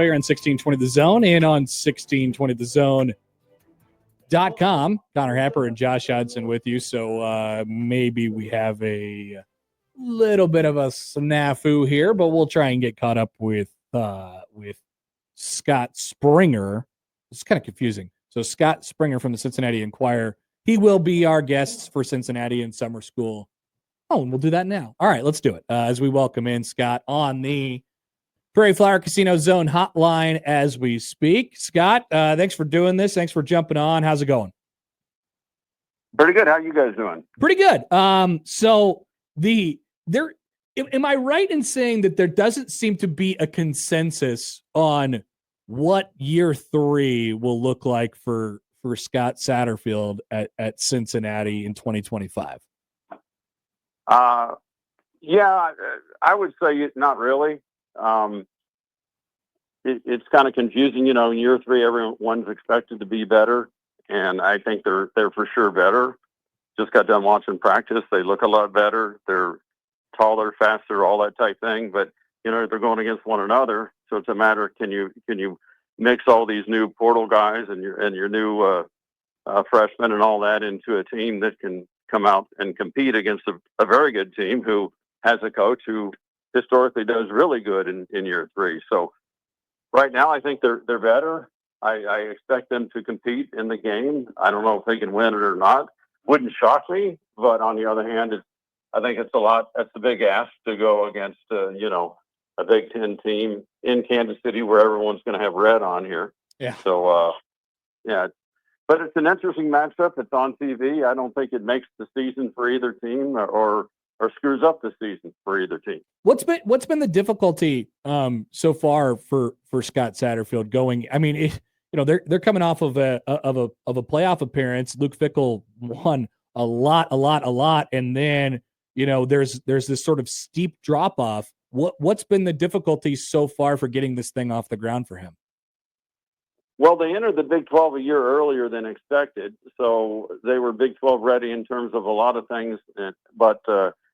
You're on 1620 The Zone and on 1620thezone.com. Connor Happer and Josh Hudson with you. So maybe we have a little bit of a snafu here, but we'll try and get caught up with Scott Springer. It's kind of confusing. So Scott Springer from the Cincinnati Enquirer, he will be our guest for Cincinnati in summer school. Oh, and we'll do that now. All right, let's do it. As we welcome in Scott on the Prairie Flower Casino Zone hotline as we speak. Scott, thanks for doing this. Thanks for jumping on. How's it going? Pretty good. How you guys doing? Pretty good. So am I right in saying that there doesn't seem to be a consensus on what year 3 will look like for Scott Satterfield at Cincinnati in 2025? Yeah, I would say not really. It's kind of confusing, in year 3, everyone's expected to be better. And I think they're for sure better. Just got done watching practice. They look a lot better. They're taller, faster, all that type thing. But, they're going against one another. So it's a matter, can you mix all these new portal guys and your new freshmen and all that into a team that can come out and compete against a very good team who has a coach who historically does really good in year 3. So right now, I think they're better. I expect them to compete in the game. I don't know if they can win it or not. Wouldn't shock me, but on the other hand, I think it's a lot. That's a big ask to go against, a Big Ten team in Kansas City where everyone's going to have red on here. Yeah. So, yeah. But it's an interesting matchup. It's on TV. I don't think it makes the season for either team or screws up the season for either team. What's been the difficulty so far for Scott Satterfield going? I mean, they're coming off of a playoff appearance. Luke Fickell won a lot, and then there's this sort of steep drop off. What's been the difficulty so far for getting this thing off the ground for him? Well, they entered the Big 12 a year earlier than expected, so they were Big 12 ready in terms of a lot of things, but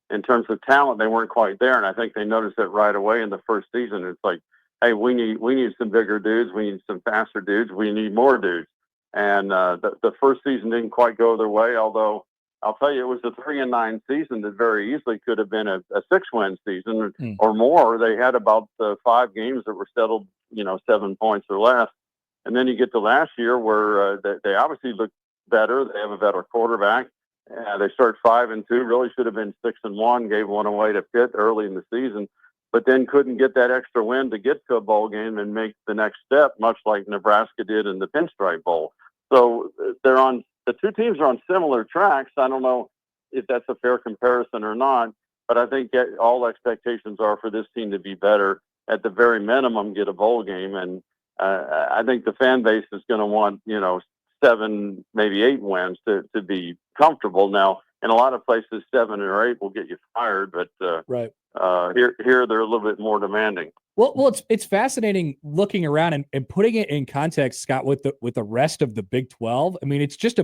in terms of talent, they weren't quite there, and I think they noticed it right away in the first season. It's like, hey, we need some bigger dudes, we need some faster dudes, we need more dudes, and the first season didn't quite go their way. Although I'll tell you, it was a 3-9 season that very easily could have been a 6-win season or more. They had about 5 games that were settled, 7 points or less. And then you get to last year where they obviously look better. They have a better quarterback. They start 5-2. Really should have been 6-1. Gave one away to Pitt early in the season, but then couldn't get that extra win to get to a bowl game and make the next step, much like Nebraska did in the Pinstripe Bowl. So the 2 teams are on similar tracks. I don't know if that's a fair comparison or not, but I think all expectations are for this team to be better. At the very minimum, get a bowl game. And I think the fan base is going to want, 7, maybe 8 wins to be comfortable. Now, in a lot of places, 7 or 8 will get you fired, but right. Here they're a little bit more demanding. Well, it's fascinating looking around and putting it in context, Scott, with the rest of the Big 12. I mean, it's just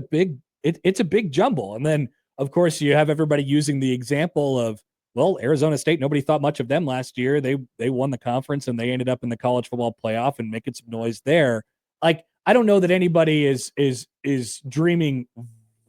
it's a big jumble. And then, of course, you have everybody using the example of, well, Arizona State, nobody thought much of them last year. They won the conference and they ended up in the college football playoff and making some noise there. Like, I don't know that anybody is dreaming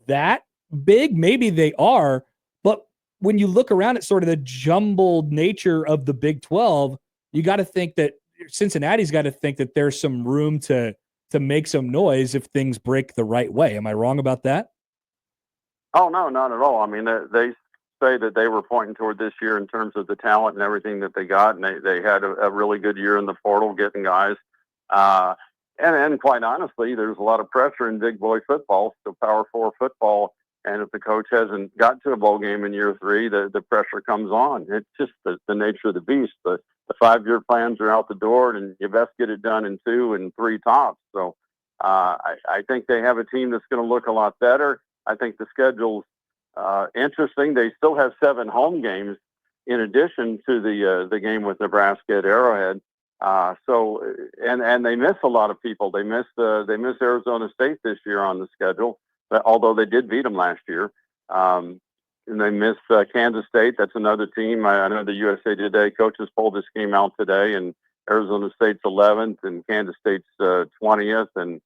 that big. Maybe they are, but when you look around at sort of the jumbled nature of the Big 12, you got to think that Cincinnati's got to think that there's some room to make some noise if things break the right way. Am I wrong about that? Oh, no, not at all. I mean, they say that they were pointing toward this year in terms of the talent and everything that they got, and they had a really good year in the portal getting guys. And quite honestly, there's a lot of pressure in big boy football, so Power 4 football. And if the coach hasn't got to a bowl game in year 3, the pressure comes on. It's just the nature of the beast. The 5-year plans are out the door, and you best get it done in 2 and 3 tops. So I think they have a team that's going to look a lot better. I think the schedule's interesting. They still have 7 home games in addition to the game with Nebraska at Arrowhead. So they miss a lot of people. They miss Arizona State this year on the schedule, but although they did beat them last year. And they miss Kansas State. That's another team. I know the USA Today coaches poll just came out today, and Arizona State's 11th and Kansas State's 20th. And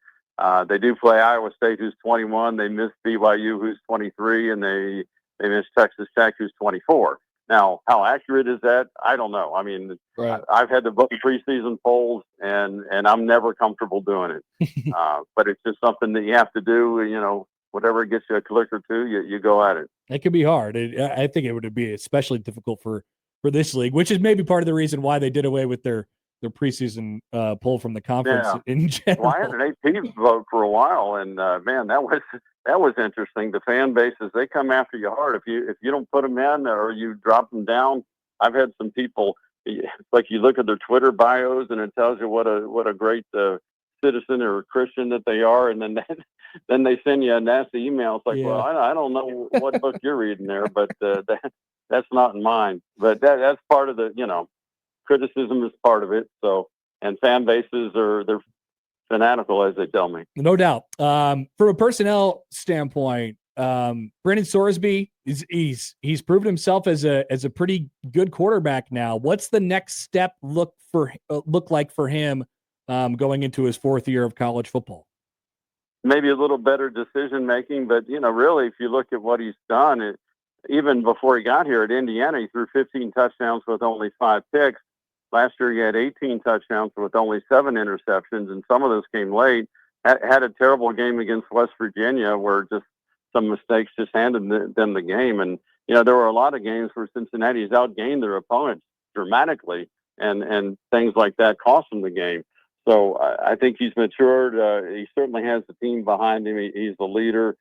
they do play Iowa State, who's 21. They miss BYU, who's 23, and they miss Texas Tech, who's 24. Now, how accurate is that? I don't know. I mean, Right. I've had to vote preseason polls, and I'm never comfortable doing it. But it's just something that you have to do. You know, whatever gets you a click or two, you go at it. It could be hard. I think it would be especially difficult for this league, which is maybe part of the reason why they did away with their preseason poll from the conference in general. Well, I had an AP vote for a while, and man, that was interesting. The fan bases, they come after you hard if you don't put them in or you drop them down. I've had some people, like, you look at their Twitter bios and it tells you what a great citizen or Christian that they are, and then they send you a nasty email. It's like, well, I don't know what book you're reading there, but that's not in mine. But that's part of the, criticism is part of it. So, and fan bases they're fanatical, as they tell me. No doubt. From a personnel standpoint, Brandon Sorsby he's proven himself as a pretty good quarterback now. What's the next step look like for him going into his fourth year of college football? Maybe a little better decision making, but really, if you look at what he's done, even before he got here at Indiana, he threw 15 touchdowns with only 5 picks. Last year, he had 18 touchdowns with only 7 interceptions, and some of those came late. Had a terrible game against West Virginia where just some mistakes just handed them the game. And, there were a lot of games where Cincinnati's outgained their opponents dramatically, and things like that cost them the game. So I think he's matured. He certainly has the team behind him. He's the leader.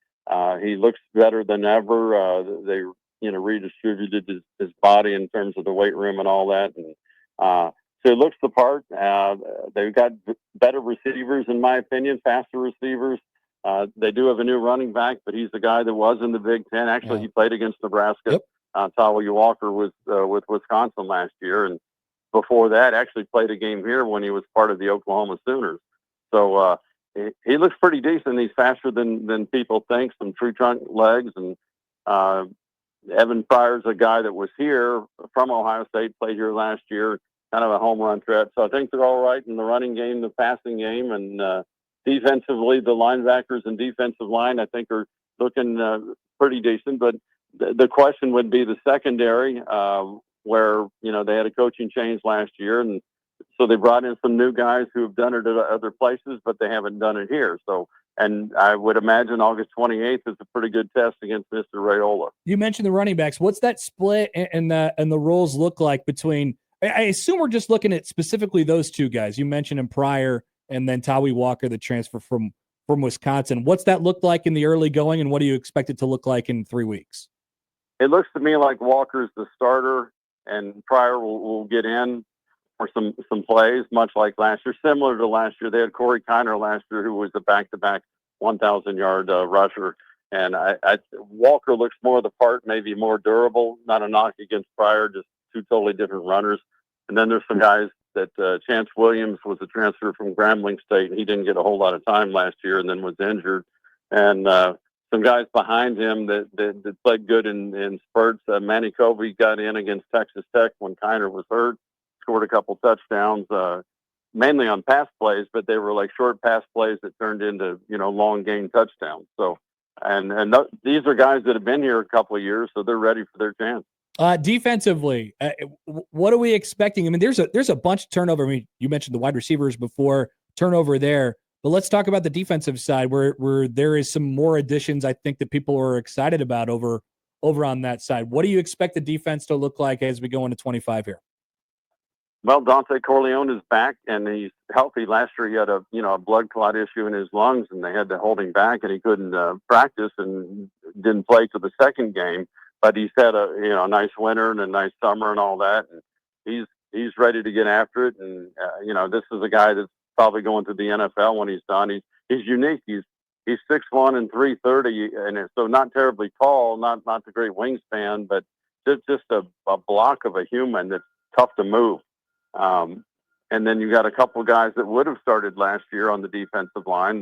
He looks better than ever. They, redistributed his body in terms of the weight room and all that. And so he looks the part. They've got better receivers, in my opinion, faster receivers. They do have a new running back, but he's the guy that was in the Big Ten. Actually, he played against Nebraska. Yep. Tawayu Walker was with Wisconsin last year, and before that, actually played a game here when he was part of the Oklahoma Sooners. So he looks pretty decent. He's faster than people think. Some true trunk legs, and Evan Pryor's a guy that was here from Ohio State, played here last year, kind of a home run threat. So I think they're all right in the running game, the passing game, and defensively, the linebackers and defensive line, I think, are looking pretty decent. But the question would be the secondary, where, they had a coaching change last year. And so they brought in some new guys who have done it at other places, but they haven't done it here. So, and I would imagine August 28th is a pretty good test against Mr. Raiola. You mentioned the running backs. What's that split and the roles look like between, I assume we're just looking at specifically those two guys. You mentioned him Pryor and then Tawi Walker, the transfer from Wisconsin. What's that look like in the early going, and what do you expect it to look like in 3 weeks? It looks to me like Walker's the starter, and Pryor will get in for some plays, much like last year, similar to last year. They had Corey Kiner last year, who was a back-to-back 1,000-yard rusher. And Walker looks more the part, maybe more durable. Not a knock against Pryor, just two totally different runners. And then there's some guys that Chance Williams was a transfer from Grambling State. He didn't get a whole lot of time last year and then was injured. And some guys behind him that played good in spurts. Manny Covey got in against Texas Tech when Kiner was hurt, scored a couple touchdowns, mainly on pass plays, but they were like short pass plays that turned into, long gain touchdowns. So, and these are guys that have been here a couple of years, so they're ready for their chance. Defensively, what are we expecting? I mean, there's a bunch of turnover. I mean, you mentioned the wide receivers before, turnover there. But let's talk about the defensive side where there is some more additions I think that people are excited about over on that side. What do you expect the defense to look like as we go into 25 here? Well, Dante Corleone is back, and he's healthy. Last year he had a blood clot issue in his lungs, and they had to hold him back, and he couldn't practice and didn't play to the second game. But he's had a nice winter and a nice summer and all that, and he's ready to get after it. And this is a guy that's probably going to the NFL when he's done. He's unique. He's 6'1" and 330, and so not terribly tall, not the great wingspan, but just a block of a human that's tough to move. And then you got a couple guys that would have started last year on the defensive line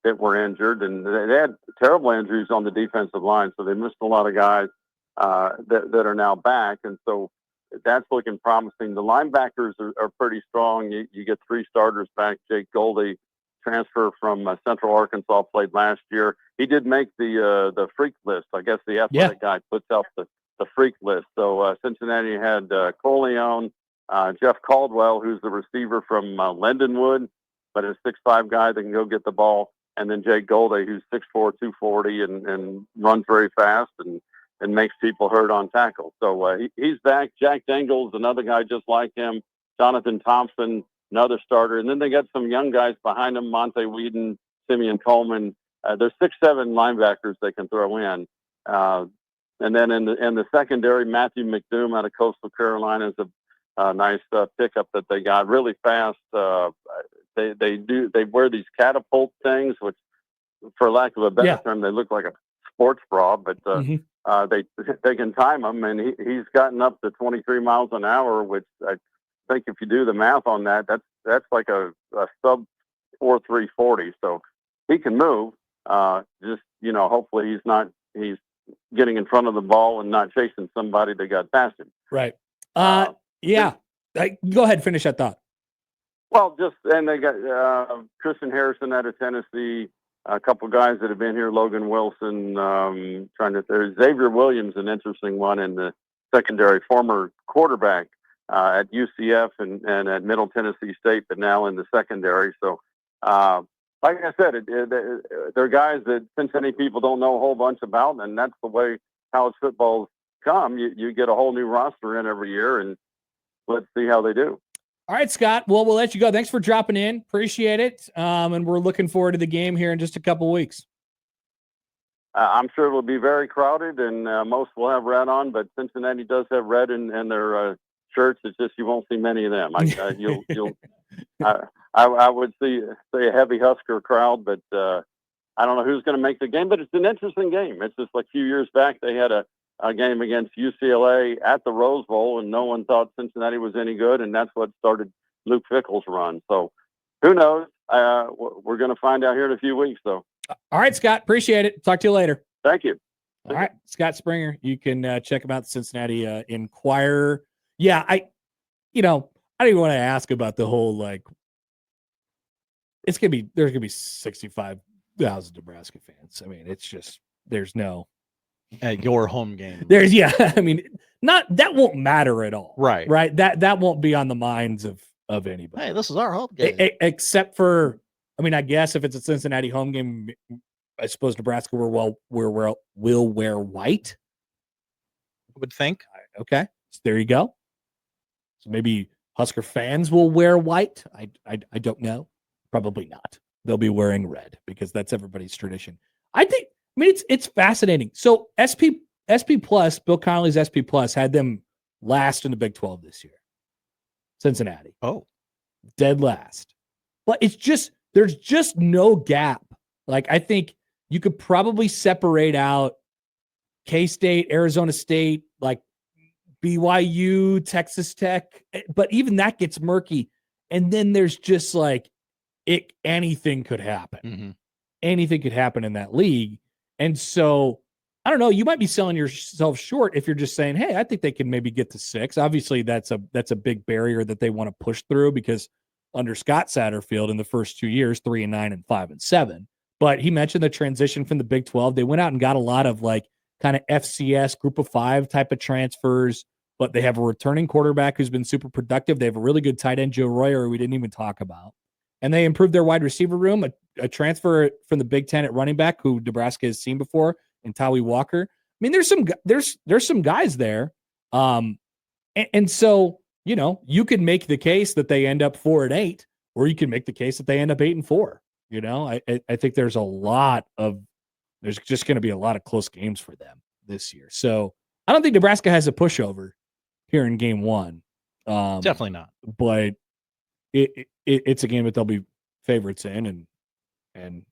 that were injured, and they had terrible injuries on the defensive line, so they missed a lot of guys that are now back. And so that's looking promising. The linebackers are pretty strong. You get 3 starters back. Jake Goldie, transfer from Central Arkansas, played last year. He did make the freak list. I guess the athletic guy puts out the freak list. So Cincinnati had Corleone, Jeff Caldwell, who's the receiver from Lindenwood, but a 6'5" guy that can go get the ball. And then Jake Goldie, who's 6'4", 240, and runs very fast and makes people hurt on tackle. So he's back. Jack Dingle's another guy just like him. Jonathan Thompson, another starter. And then they got some young guys behind them, Monte Whedon, Simeon Coleman. There's 6-7 linebackers they can throw in. And then in the secondary, Matthew McDoom out of Coastal Carolina is a nice pickup that they got. Really fast. They wear these catapult things, which, for lack of a better term, they look like a sports bra, but they can time them, and he's gotten up to 23 miles an hour, which I think if you do the math on that, that's like a sub 4.340. So he can move. Just, hopefully he's getting in front of the ball and not chasing somebody that got past him. Right. Go ahead, finish that thought. Well, and they got Christian Harrison out of Tennessee, a couple guys that have been here, Logan Wilson, there's Xavier Williams, an interesting one in the secondary, former quarterback at UCF and at Middle Tennessee State, but now in the secondary. So, like I said, they're guys that Cincinnati people don't know a whole bunch about, and that's the way college football's come. You get a whole new roster in every year, and let's see how they do. All right, Scott. Well, we'll let you go. Thanks for dropping in. Appreciate it. And we're looking forward to the game here in just a couple weeks. I'm sure it'll be very crowded, and most will have red on, but Cincinnati does have red in their shirts. It's just you won't see many of them. I would say a heavy Husker crowd, but I don't know who's going to make the game. But it's an interesting game. It's just like a few years back they had a game against UCLA at the Rose Bowl, and no one thought Cincinnati was any good, and that's what started Luke Fickell's run. So who knows? We're going to find out here in a few weeks, though. All right, Scott. Appreciate it. Talk to you later. Thank you. All right, Scott Springer. You can check him out, the Cincinnati Enquirer. Yeah, I don't even want to ask about the whole, there's going to be 65,000 Nebraska fans. I mean, it's just, there's no. At your home game. That won't matter at all. Right. That won't be on the minds of anybody. Hey, this is our home game. Except for, I guess if it's a Cincinnati home game, I suppose Nebraska will wear white. I would think. Okay. So there you go. So maybe Husker fans will wear white. I don't know. Probably not. They'll be wearing red because that's everybody's tradition. It's fascinating. So SP Plus, Bill Connolly's SP Plus had them last in the Big 12 this year. Cincinnati. Oh. Dead last. But there's just no gap. I think you could probably separate out K-State, Arizona State, BYU, Texas Tech, but even that gets murky. And then there's just anything could happen. Mm-hmm. Anything could happen in that league. And so, I don't know, you might be selling yourself short if you're just saying, hey, I think they can maybe get to 6. Obviously, that's a big barrier that they want to push through because under Scott Satterfield in the first 2 years, 3-9 and 5-7. But he mentioned the transition from the Big 12. They went out and got a lot of kind of FCS group of 5 type of transfers, but they have a returning quarterback who's been super productive. They have a really good tight end, Joe Royer, who we didn't even talk about. And they improved their wide receiver room, a transfer from the Big Ten at running back who Nebraska has seen before, and Tawi Walker. There's some guys there. And so, you could make the case that they end up 4-8, or you can make the case that they end up 8-4. I think there's just going to be a lot of close games for them this year. So I don't think Nebraska has a pushover here in game 1. Definitely not. But it's a game that they'll be favorites in, and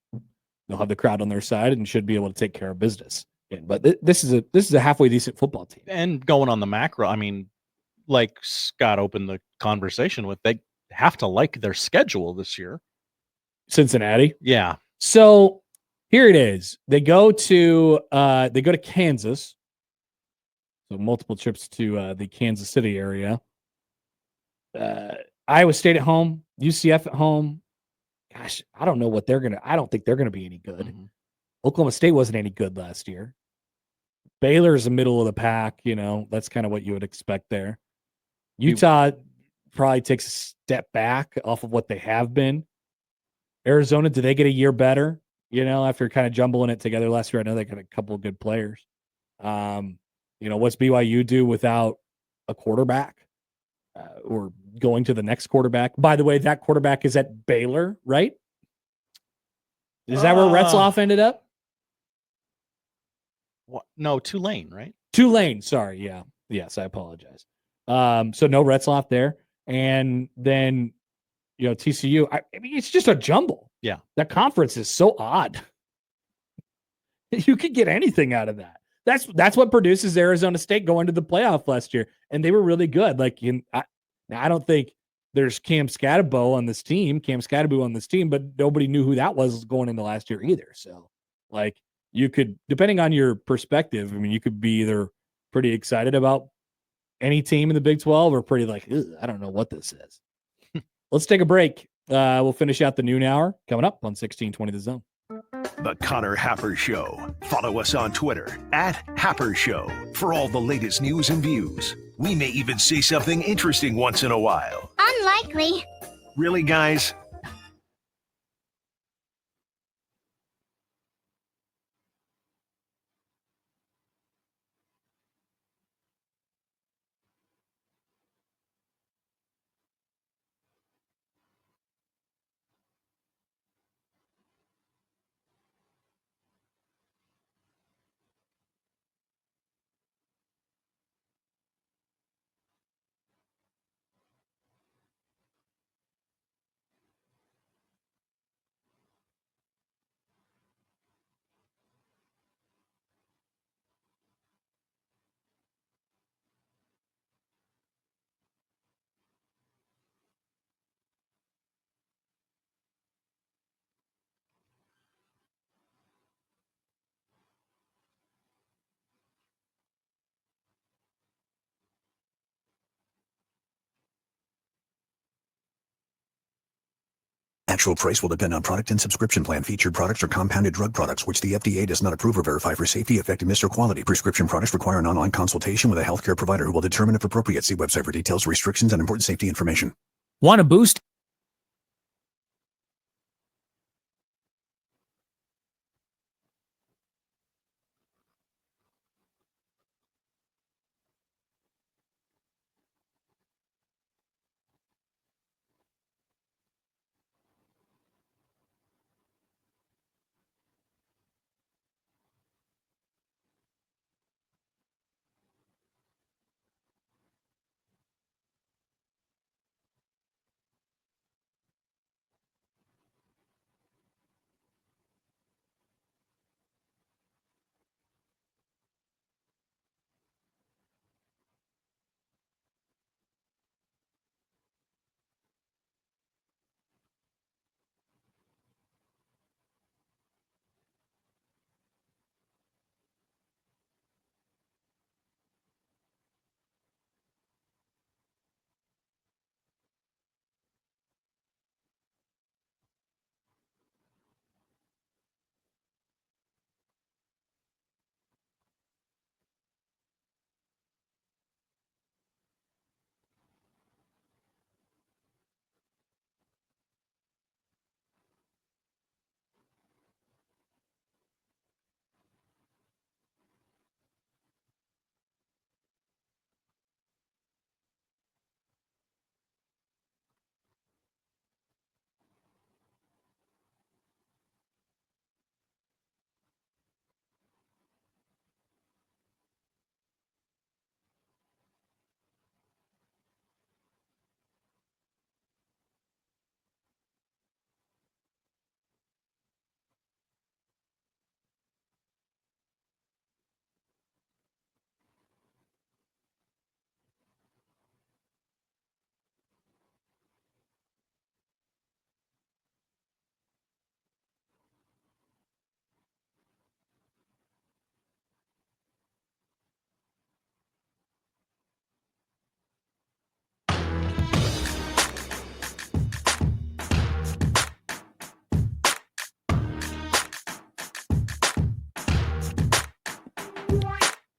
they'll have the crowd on their side and should be able to take care of business. But this is a halfway decent football team. And going on the macro, like Scott opened the conversation with, they have to like their schedule this year. Cincinnati. Yeah. So here it is. They go to Kansas. So multiple trips to the Kansas City area. Iowa State at home, UCF at home. Gosh, I don't know what they're gonna. I don't think they're gonna be any good. Mm-hmm. Oklahoma State wasn't any good last year. Baylor's the middle of the pack. That's kind of what you would expect there. Utah probably takes a step back off of what they have been. Arizona, do they get a year better? After kind of jumbling it together last year, I know they got a couple of good players. What's BYU do without a quarterback or going to the next quarterback? By the way, that quarterback is at Baylor, right? Is that where Retzloff ended up? What? No, Tulane, right? Tulane. Sorry. Yeah. Yes, I apologize. So no Retzloff there. And then, TCU. I mean, it's just a jumble. Yeah. That conference is so odd. You could get anything out of that. That's what produces Arizona State going to the playoff last year, and they were really good. I don't think there's Cam Skattebo on this team, but nobody knew who that was going into last year either. So, you could, depending on your perspective, I mean, you could be either pretty excited about any team in the Big 12 or pretty I don't know what this is. Let's take a break. We'll finish out the noon hour coming up on 1620 The Zone. The Connor Happer Show. Follow us on Twitter @Happer Show for all the latest news and views. We may even say something interesting once in a while. Unlikely. Really, guys? Actual price will depend on product and subscription plan. Featured products are compounded drug products, which the FDA does not approve or verify for safety, effectiveness, or quality. Prescription products require an online consultation with a healthcare provider who will determine if appropriate. See website for details, restrictions, and important safety information. Want to boost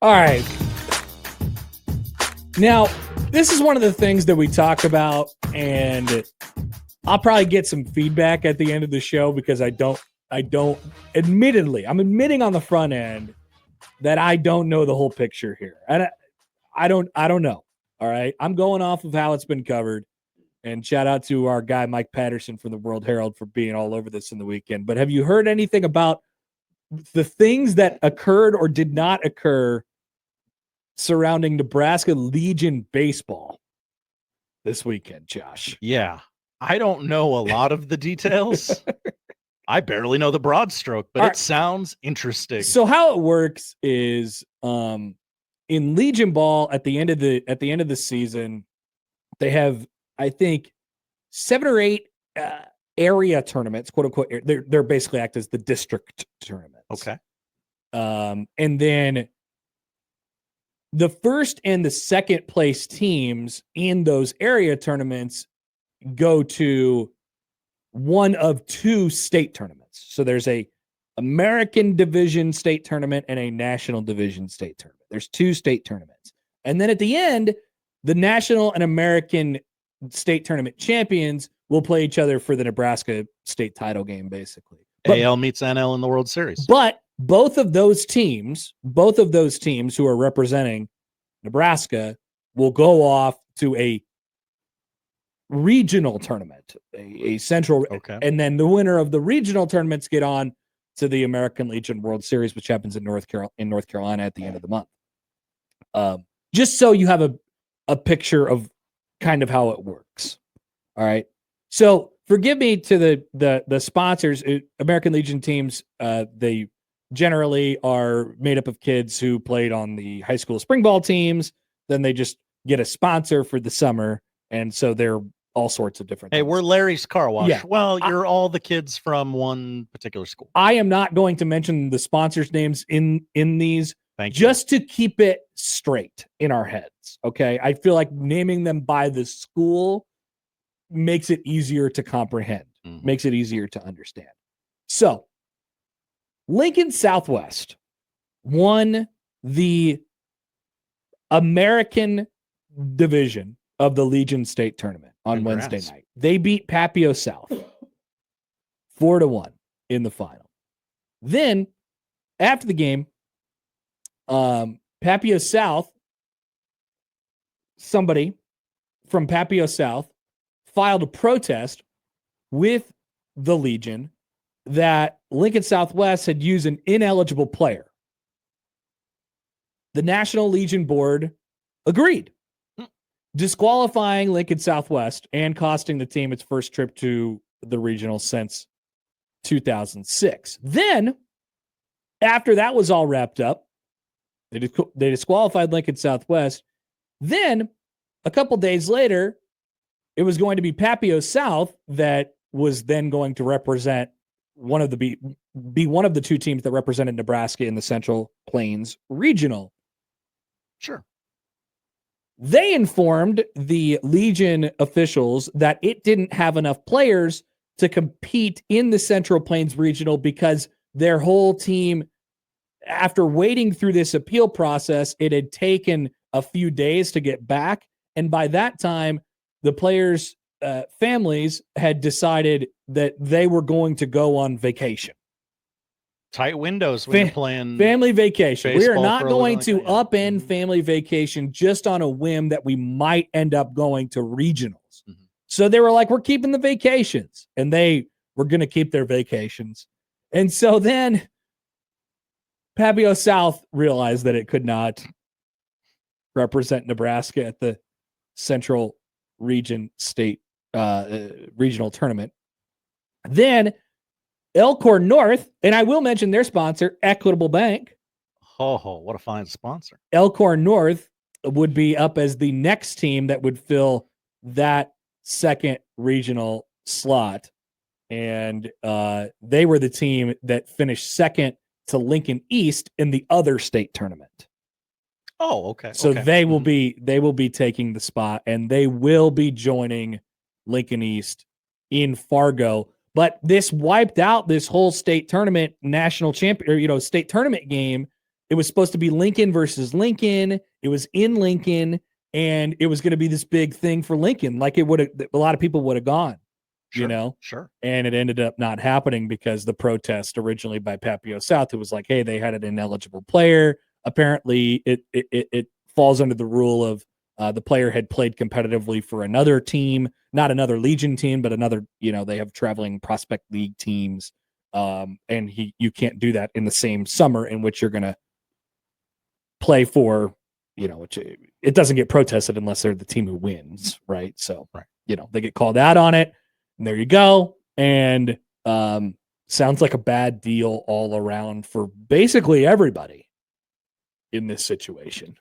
All right. Now, this is one of the things that we talk about, and I'll probably get some feedback at the end of the show because I don't admittedly, I'm admitting on the front end that I don't know the whole picture here. And I don't know. All right. I'm going off of how it's been covered. And shout out to our guy, Mike Patterson from the World Herald, for being all over this in the weekend. But have you heard anything about the things that occurred or did not occur surrounding Nebraska Legion baseball this weekend, Josh? Yeah. I don't know a lot of the details. I barely know the broad stroke, but All it right. sounds interesting. So how it works is in Legion ball at the end of the season, they have, I think, 7 or 8 area tournaments, quote unquote. They're basically act as the district tournaments. Okay. And then the first and the second place teams in those area tournaments go to one of 2 state tournaments. So there's a American Division state tournament and a National Division state tournament. There's 2 state tournaments. And then at the end, the National and American state tournament champions will play each other for the Nebraska state title game, basically. AL meets NL in the World Series. But both of those teams who are representing Nebraska will go off to a regional tournament, a central, Okay. and then the winner of the regional tournaments get on to the American Legion World Series, which happens in North Carolina at the end of the month. Just so you have a picture of kind of how it works. All right. So forgive me to the sponsors. American Legion teams, they generally are made up of kids who played on the high school spring ball teams. Then they just get a sponsor for the summer. And so they're all sorts of different Hey, things. we're Larry's Car Wash. Yeah. Well, you're all the kids from one particular school. I am not going to mention the sponsors' names in these, Thank you. just to keep it straight in our heads. Okay. I feel like naming them by the school makes it easier to comprehend, makes it easier to understand. So Lincoln Southwest won the American division of the Legion State Tournament on Congrats. Wednesday night. They beat Papio South 4-1 in the final. Then after the game, Papio South, somebody from Papio South filed a protest with the Legion that Lincoln Southwest had used an ineligible player. The National Legion Board agreed, disqualifying Lincoln Southwest and costing the team its first trip to the regional since 2006. Then, after that was all wrapped up, they disqualified Lincoln Southwest. Then, a couple days later, it was going to be Papio South that was then going to represent be one of the 2 teams that represented Nebraska in the Central Plains Regional. Sure. They informed the Legion officials that it didn't have enough players to compete in the Central Plains Regional because their whole team, after waiting through this appeal process, it had taken a few days to get back. And by that time, the players' families had decided that they were going to go on vacation. Tight windows when you're playing family vacation. We are baseball not for a going living to like that. upend family vacation just on a whim that we might end up going to regionals. So they were like, we're keeping the vacations, and they were going to keep their vacations. And so then Papio South realized that it could not represent Nebraska at the Central Region State regional tournament. Then Elkhorn North, and I will mention their sponsor, Equitable Bank. Oh, what a fine sponsor. Elkhorn North would be up as the next team that would fill that second regional slot. And they were the team that finished second to Lincoln East in the other state tournament. Oh, okay. So okay. they will be taking the spot, and they will be joining Lincoln East in Fargo. But this wiped out this whole state tournament national champion, state tournament game it was supposed to be Lincoln versus Lincoln. It was in Lincoln, and it was going to be this big thing for Lincoln. Like it would have, a lot of people would have gone, Sure. and it ended up not happening because the protest originally by Papio South, who was like, hey, they had an ineligible player. Apparently it falls under the rule of the player had played competitively for another team, not another Legion team, but another, they have traveling prospect league teams. And you can't do that in the same summer in which you're going to play for, which it doesn't get protested unless they're the team who wins. Right. So, right. They get called out on it, and there you go. And sounds like a bad deal all around for basically everybody in this situation.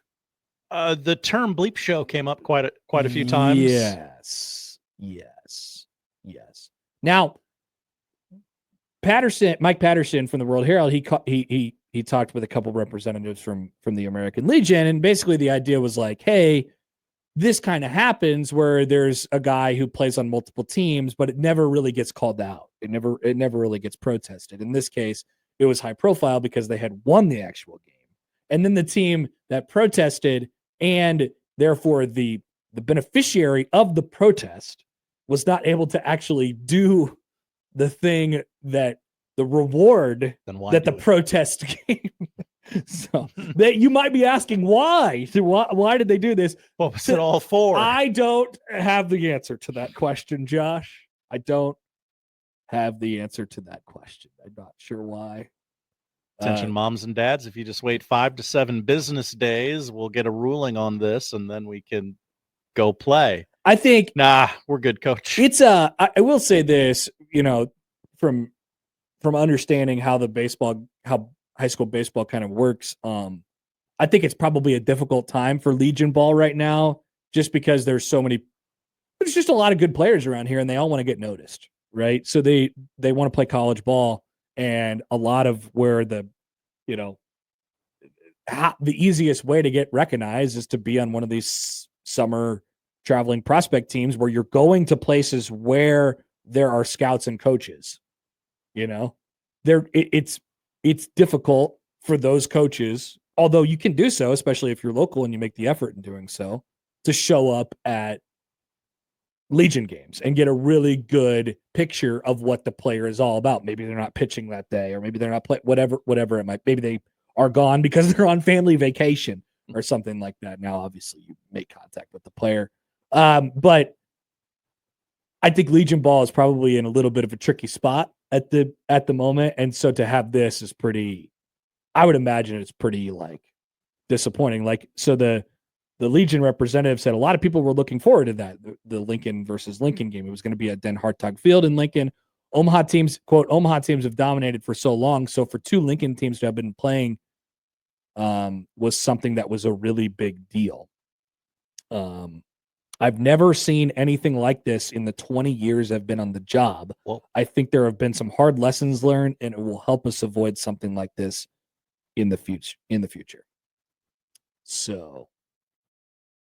The term bleep show came up quite a few times. Yes. Now, Mike Patterson from the World Herald, he talked with a couple representatives from the American Legion, and basically the idea was like, hey, this kind of happens where there's a guy who plays on multiple teams, but it never really gets called out. It never really gets protested. In this case, it was high profile because they had won the actual game. And then the team that protested, and therefore the beneficiary of the protest, was not able to actually do the thing that the reward that the protest gave. So that you might be asking why did they do this? What was it all for? I don't have the answer to that question, Josh. I don't have the answer to that question. I'm not sure why. Attention, moms and dads, if you just wait 5 to 7 business days, we'll get a ruling on this, and then we can go play. I think we're good, coach. It's I will say this, from understanding how high school baseball kind of works. I think it's probably a difficult time for Legion ball right now, just because there's just a lot of good players around here, and they all want to get noticed, right? So they want to play college ball, and a lot of where the easiest way to get recognized is to be on one of these summer traveling prospect teams where you're going to places where there are scouts and coaches. It's difficult for those coaches, although you can do so, especially if you're local and you make the effort in doing so, to show up at Legion games and get a really good picture of what the player is all about. Maybe they're not pitching that day, or maybe they're not playing, whatever it might. Maybe they are gone because they're on family vacation or something like that. Now, obviously, you make contact with the player, but I think Legion ball is probably in a little bit of a tricky spot at the moment, and so to have this is pretty. I would imagine it's pretty disappointing. So the Legion representative said a lot of people were looking forward to that, the Lincoln versus Lincoln game. It was going to be at Den Hartog Field in Lincoln. Omaha teams have dominated for so long. So for two Lincoln teams to have been playing was something that was a really big deal. I've never seen anything like this in the 20 years I've been on the job. Well, I think there have been some hard lessons learned, and it will help us avoid something like this in the future. So